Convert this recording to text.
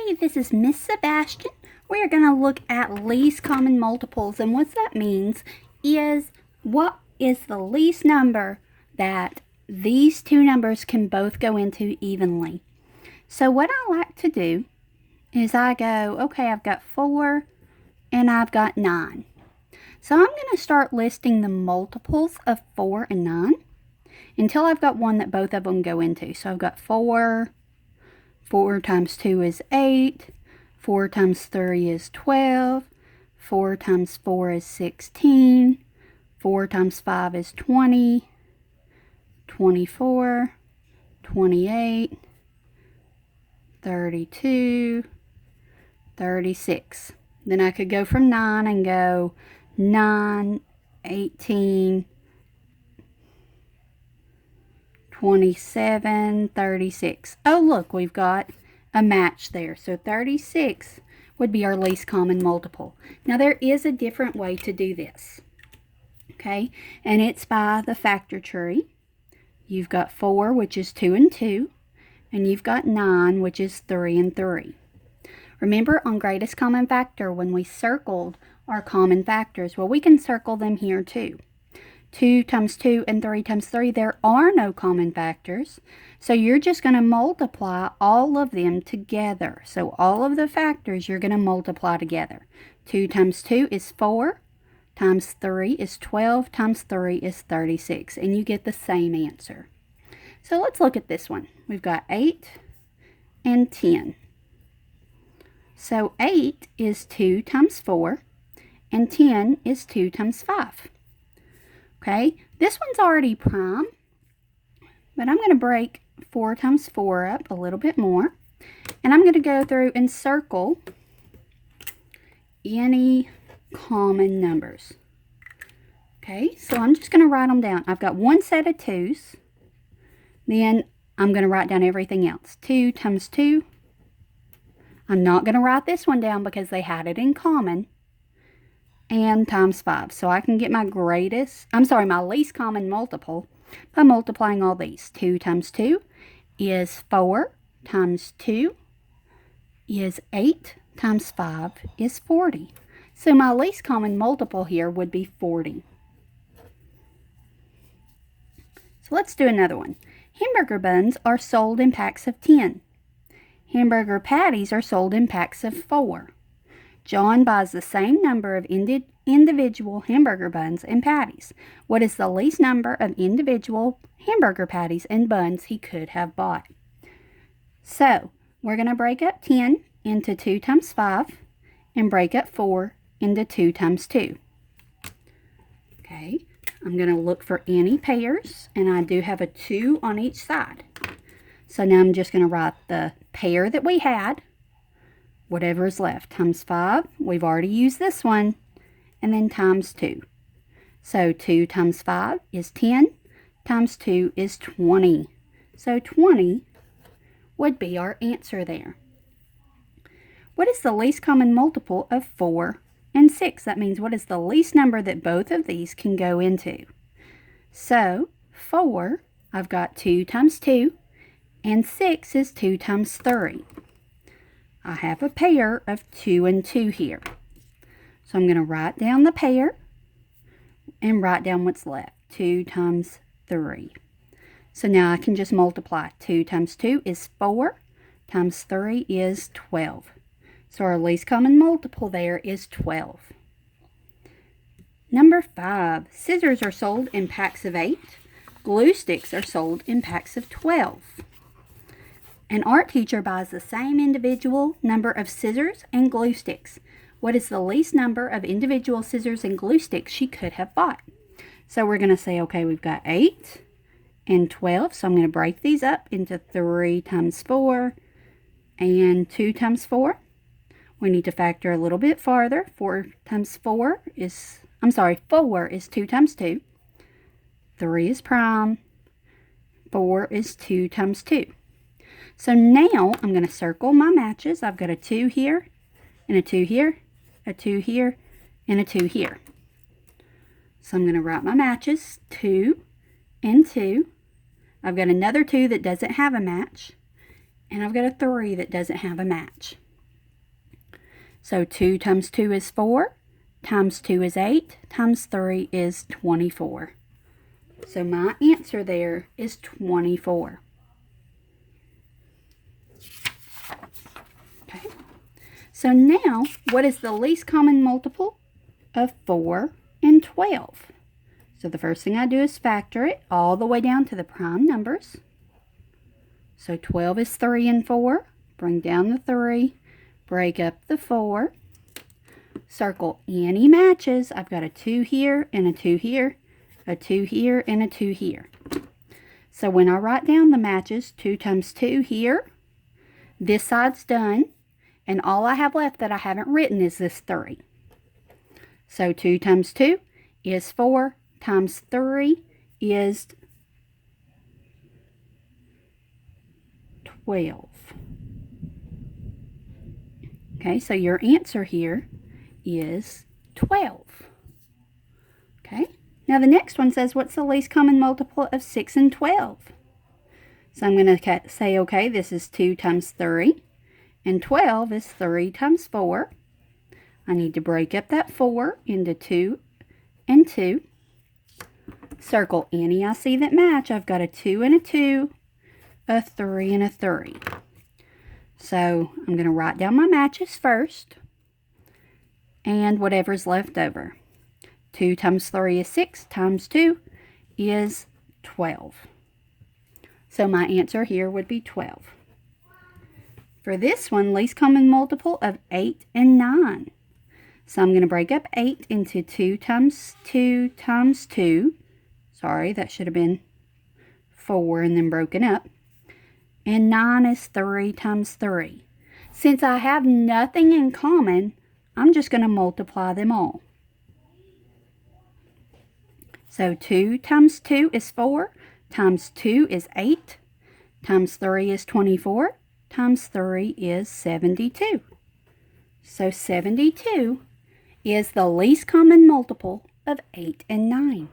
Hey, this is Miss Sebastian. We're going to look at least common multiples, and what that means is what is the least number that these two numbers can both go into evenly. So what I like to do is I go, okay, I've got 4 and I've got 9. So I'm going to start listing the multiples of 4 and 9 until I've got one that both of them go into. So I've got 4 times 2 is 8, 4 times 3 is 12, 4 times 4 is 16, 4 times 5 is 20, 24, 28, 32, 36. Then I could go from 9 and go 9, 18, 27, 36. Oh, look, we've got a match there. So 36 would be our least common multiple. Now, there is a different way to do this, okay? And it's by the factor tree. You've got 4, which is 2 and 2, and you've got 9, which is 3 and 3. Remember on greatest common factor when we circled our common factors? Well, we can circle them here too. 2 times 2 and 3 times 3, there are no common factors. So you're just going to multiply all of them together. So all of the factors you're going to multiply together. 2 times 2 is 4, times 3 is 12, times 3 is 36. And you get the same answer. So let's look at this one. We've got 8 and 10. So 8 is 2 times 4, and 10 is 2 times 5. Okay, this one's already prime, but I'm going to break 4 times 4 up a little bit more, and I'm going to go through and circle any common numbers. Okay, so I'm just going to write them down. I've got one set of 2's, then I'm going to write down everything else. 2 times 2. I'm not going to write this one down because they had it in common. And times 5. So I can get my least common multiple by multiplying all these. 2 times 2 is 4, times 2 is 8, times 5 is 40. So my least common multiple here would be 40. So let's do another one. Hamburger buns are sold in packs of 10. Hamburger patties are sold in packs of 4. John buys the same number of individual hamburger buns and patties. What is the least number of individual hamburger patties and buns he could have bought? So, we're going to break up 10 into 2 times 5 and break up 4 into 2 times 2. Okay, I'm going to look for any pairs, and I do have a 2 on each side. So now I'm just going to write the pair that we had, whatever is left, times 5. We've already used this one. And then times 2. So 2 times 5 is 10. Times 2 is 20. So 20 would be our answer there. What is the least common multiple of 4 and 6? That means what is the least number that both of these can go into? So 4, I've got 2 times 2. And 6 is 2 times 3. I have a pair of 2 and 2 here. So I'm going to write down the pair and write down what's left. 2 times 3. So now I can just multiply. 2 times 2 is 4, times 3 is 12. So our least common multiple there is 12. Number 5. Scissors are sold in packs of 8. Glue sticks are sold in packs of 12. An art teacher buys the same individual number of scissors and glue sticks. What is the least number of individual scissors and glue sticks she could have bought? So we're going to say, okay, we've got 8 and 12. So I'm going to break these up into 3 times 4 and 2 times 4. We need to factor a little bit farther. 4 is 2 times 2. 3 is prime. 4 is 2 times 2. So now I'm going to circle my matches. I've got a 2 here, and a 2 here, a 2 here, and a 2 here. So I'm going to write my matches, 2 and 2. I've got another 2 that doesn't have a match, and I've got a 3 that doesn't have a match. So 2 times 2 is 4, times 2 is 8, times 3 is 24. So my answer there is 24. Okay. So now, what is the least common multiple of 4 and 12? So the first thing I do is factor it all the way down to the prime numbers. So 12 is 3 and 4. Bring down the 3. Break up the 4. Circle any matches. I've got a 2 here and a 2 here, a 2 here and a 2 here. So when I write down the matches, 2 times 2 here, this side's done, and all I have left that I haven't written is this 3. So 2 times 2 is 4, times 3 is 12. Okay, so your answer here is 12. Okay, now the next one says, what's the least common multiple of 6 and 12? So I'm going to say, okay, this is 2 times 3, and 12 is 3 times 4. I need to break up that 4 into 2 and 2. Circle any I see that match. I've got a 2 and a 2, a 3 and a 3. So I'm going to write down my matches first, and whatever's left over. 2 times 3 is 6, times 2 is 12. So my answer here would be 12. For this one, least common multiple of 8 and 9. So I'm going to break up 8 into 2 times 2 times 2. Sorry, that should have been 4 and then broken up. And 9 is 3 times 3. Since I have nothing in common, I'm just going to multiply them all. So 2 times 2 is 4, times 2 is 8, times 3 is 24, times 3 is 72. So 72 is the least common multiple of 8 and 9.